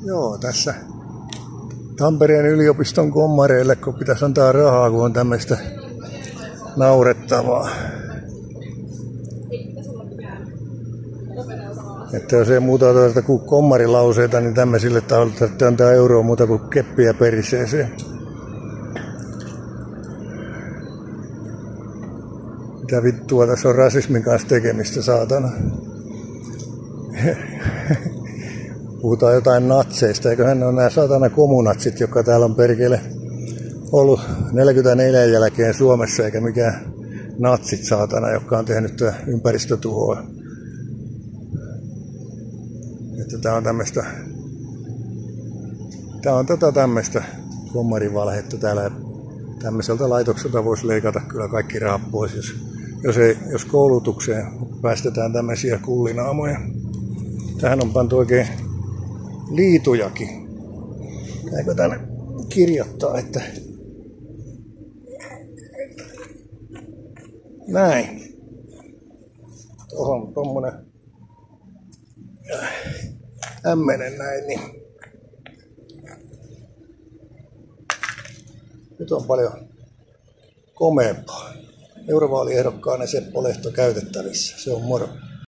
Joo, tässä Tampereen yliopiston kommareille, kun pitäisi antaa rahaa, kun on tämmöistä naurettavaa. Että jos ei muuta tuota kuin kommarilauseita, niin tämmöisille tarvitsee antaa euroa muuta kuin keppiä periseeseen. Mitä vittua tässä on rasismin kanssa tekemistä, saatana. Puhutaan jotain natseista, eiköhän ne ole nämä saatana komunatsit, jotka täällä on perkele ollut 44 jälkeen Suomessa, eikä mikään natsit saatana, jotka on tehnyt ympäristötuhoa. Että tää on tämmöistä, tämmöistä kommarivalhetta täällä. Tämmöiseltä laitokselta voisi leikata kyllä kaikki rahat pois, jos koulutukseen päästetään tämmöisiä kullinaamoja. Tähän on pantu oikein liitujakin. Eikö tänne kirjoittaa, että näin. Tuohon tommonen ämmenen näin, niin nyt on paljon komeampaa. Eurovaaliehdokkaana Seppo Lehto käytettävissä. Se on moro.